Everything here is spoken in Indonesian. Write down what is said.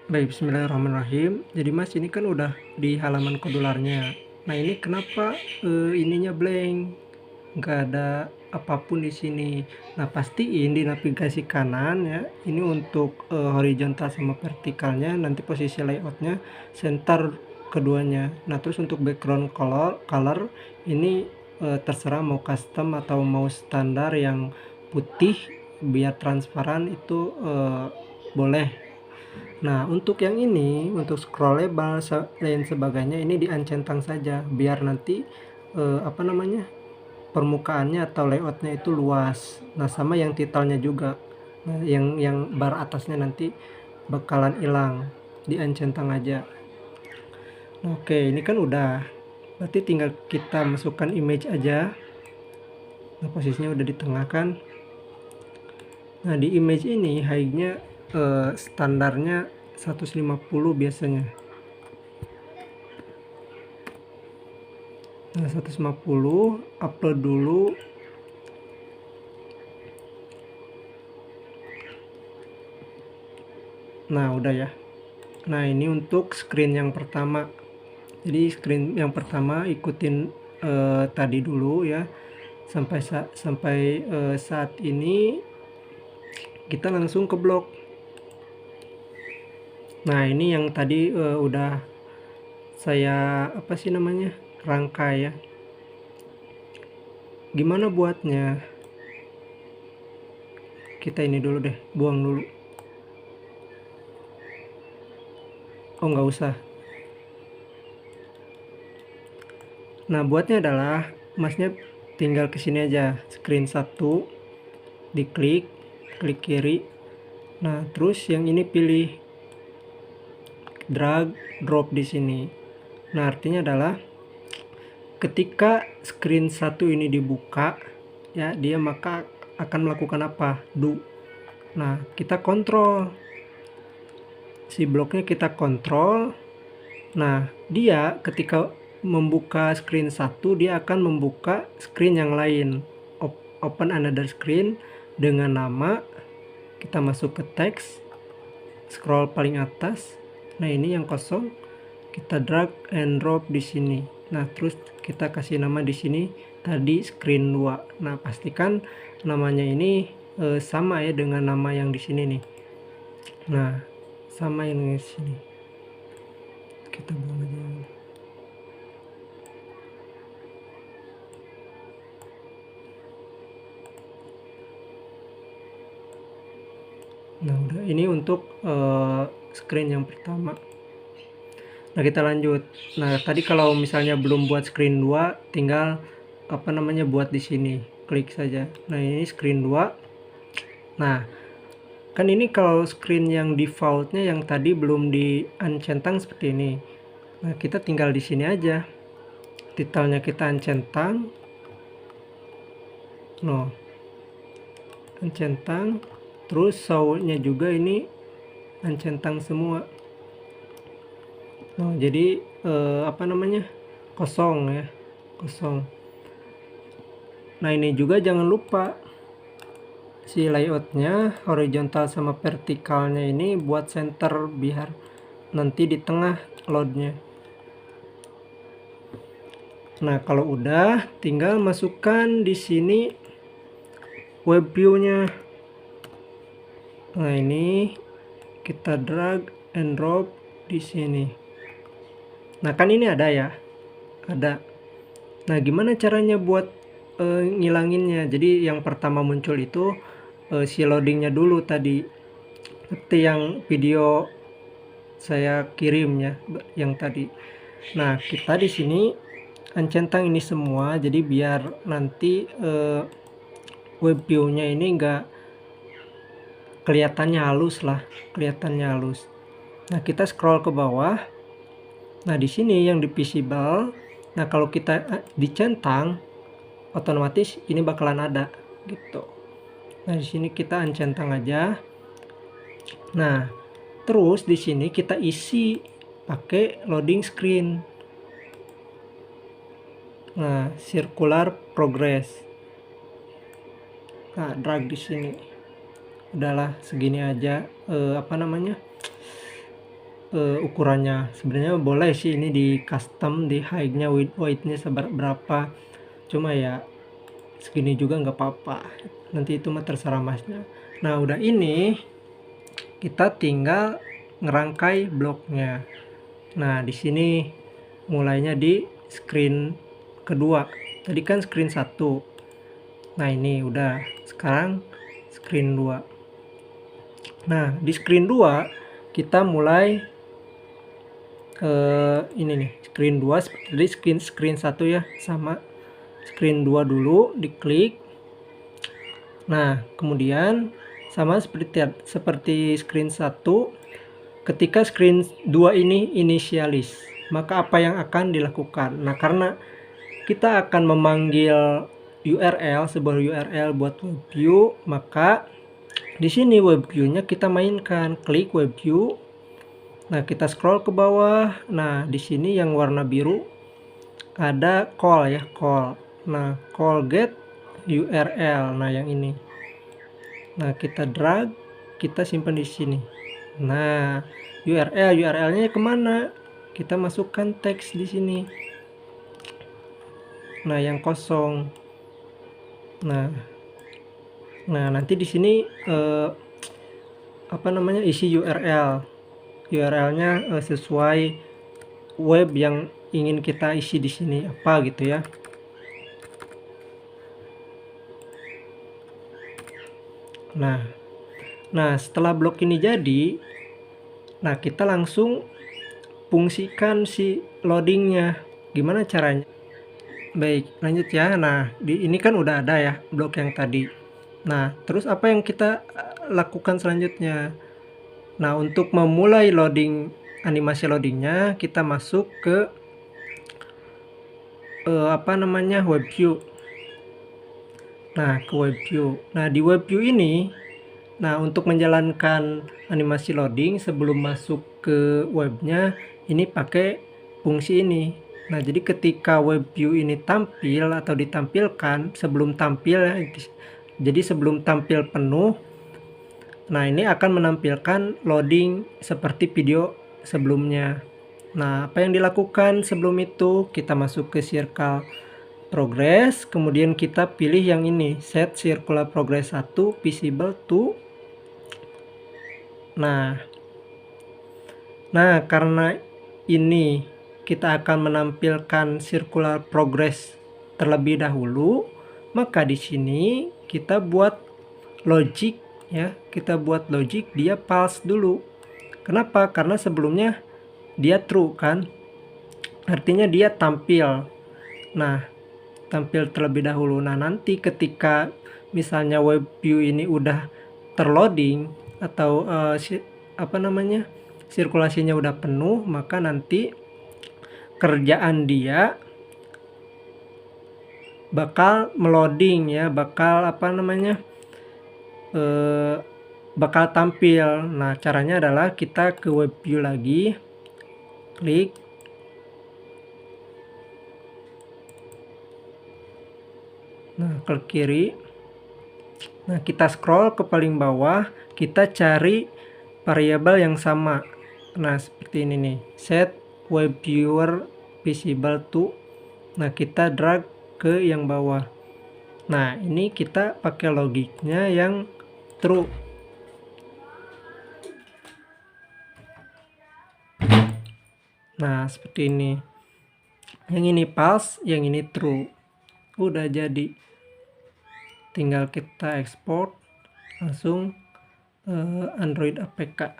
Baik, bismillahirrahmanirrahim. Jadi Mas ini kan udah di halaman kodularnya. Nah ini kenapa ininya blank, nggak ada apapun di sini. Nah pastiin di navigasi kanan ya, ini untuk horizontal sama vertikalnya, nanti posisi layoutnya center keduanya. Nah terus untuk background color ini terserah mau custom atau mau standar yang putih biar transparan itu boleh. Nah, untuk yang ini, untuk scrollable lain sebagainya ini di-uncentang saja biar nanti permukaannya atau layoutnya itu luas. Nah, sama yang titelnya juga. Nah, yang bar atasnya nanti bakalan hilang, di-uncentang aja. Nah, oke, ini kan udah. Berarti tinggal kita masukkan image aja. Nah, posisinya udah di tengah kan. Nah, di image ini height-nya standarnya 150 biasanya. Nah, 150 upload dulu. Nah, udah ya. Nah, ini untuk screen yang pertama. Jadi screen yang pertama ikutin tadi dulu ya. Sampai saat ini kita langsung ke blog. Nah, ini yang tadi udah saya rangkai ya. Gimana buatnya? Kita ini dulu deh, buang dulu. Oh, nggak usah. Nah, buatnya adalah Masnya tinggal ke sini aja, screen 1, diklik, klik kiri. Nah, terus yang ini pilih drag drop di sini. Nah, artinya adalah ketika screen 1 ini dibuka ya, dia maka akan melakukan apa? Do. Nah, kita kontrol si bloknya, kita kontrol. Nah, dia ketika membuka screen 1 dia akan membuka screen yang lain, open another screen dengan nama, kita masuk ke teks, scroll paling atas. Nah, ini yang kosong kita drag and drop di sini. Nah, terus kita kasih nama di sini tadi screen 2. Nah, pastikan namanya ini sama ya dengan nama yang di sini nih. Nah, sama yang di sini. Kita buang aja. Nah, udah, ini untuk screen yang pertama. Nah, kita lanjut. Nah, tadi kalau misalnya belum buat screen 2, tinggal buat di sini. Klik saja. Nah, ini screen 2. Nah, kan ini kalau screen yang defaultnya yang tadi belum di uncentang seperti ini. Nah, kita tinggal di sini aja. Titelnya kita uncentang. No. Uncentang. Terus show-nya juga ini uncentang semua. Nah, jadi kosong ya, kosong. Nah, ini juga jangan lupa si layoutnya horizontal sama vertikalnya ini buat center biar nanti di tengah loadnya. Nah, kalau udah tinggal masukkan di sini web view-nya. Nah, ini kita drag and drop di sini. Nah, kan ini ada ya, ada. Nah, gimana caranya buat ngilanginnya? Jadi yang pertama muncul itu si loadingnya dulu tadi, seperti yang video saya kirim ya, yang tadi. Nah, kita di sini uncentang ini semua, jadi biar nanti web view-nya ini enggak kelihatannya halus lah, kelihatannya halus. Nah, kita scroll ke bawah. Nah, di sini yang di visible. Nah, kalau kita dicentang, otomatis ini bakalan ada gitu. Nah, di sini kita uncentang aja. Nah, terus di sini kita isi pakai loading screen. Nah, circular progress. Nah, drag di sini. Udahlah segini aja ukurannya. Sebenarnya boleh sih ini di custom, di height-nya, width-nya seberapa, cuma ya segini juga nggak apa-apa, nanti itu mah terserah masnya. Nah udah ini kita tinggal ngerangkai bloknya. Nah di sini mulainya di screen kedua, tadi kan screen 1. Nah ini udah, sekarang screen 2. Nah di screen 2 kita mulai ini nih, screen 2 seperti screen 1 ya, sama screen 2 dulu diklik. Nah kemudian sama seperti screen 1, ketika screen 2 ini inisialis, maka apa yang akan dilakukan? Nah karena kita akan memanggil URL, sebuah URL buat web view, maka di sini web view-nya kita mainkan, klik web view. Nah, kita scroll ke bawah. Nah, di sini yang warna biru ada call ya, call. Nah, call get URL. Nah, yang ini. Nah, kita drag, kita simpan di sini. Nah, URL-nya kemana? Kita masukkan teks di sini. Nah, yang kosong. Nah, nanti di sini isi URL-nya sesuai web yang ingin kita isi di sini apa gitu ya. Nah setelah blok ini jadi, nah kita langsung fungsikan si loadingnya. Gimana caranya? Baik, lanjut ya. Nah ini kan udah ada ya blok yang tadi. Nah terus apa yang kita lakukan selanjutnya? Nah untuk memulai loading, animasi loadingnya, kita masuk ke web view. Nah ke web view. Nah di web view ini, nah untuk menjalankan animasi loading sebelum masuk ke webnya, ini pakai fungsi ini. Nah jadi ketika web view ini tampil atau ditampilkan, sebelum tampil ya, jadi sebelum tampil penuh, nah ini akan menampilkan loading seperti video sebelumnya. Nah apa yang dilakukan sebelum itu, kita masuk ke circle progress, kemudian kita pilih yang ini, set circular progress 1 visible to. Nah karena ini kita akan menampilkan circular progress terlebih dahulu, maka di sini kita buat logic ya, kita buat logic dia false dulu. Kenapa? Karena sebelumnya dia true kan, artinya dia tampil. Nah tampil terlebih dahulu. Nah nanti ketika misalnya web view ini udah terloading atau sirkulasinya udah penuh, maka nanti kerjaan dia bakal meloading ya, bakal bakal tampil. Nah caranya adalah kita ke web view lagi, klik, nah klik kiri. Nah kita scroll ke paling bawah, kita cari variabel yang sama. Nah seperti ini nih, set web viewer visible to. Nah kita drag ke yang bawah. Nah ini kita pakai logiknya yang true. Nah seperti ini, yang ini false, yang ini true. Udah jadi, tinggal kita ekspor langsung Android APK.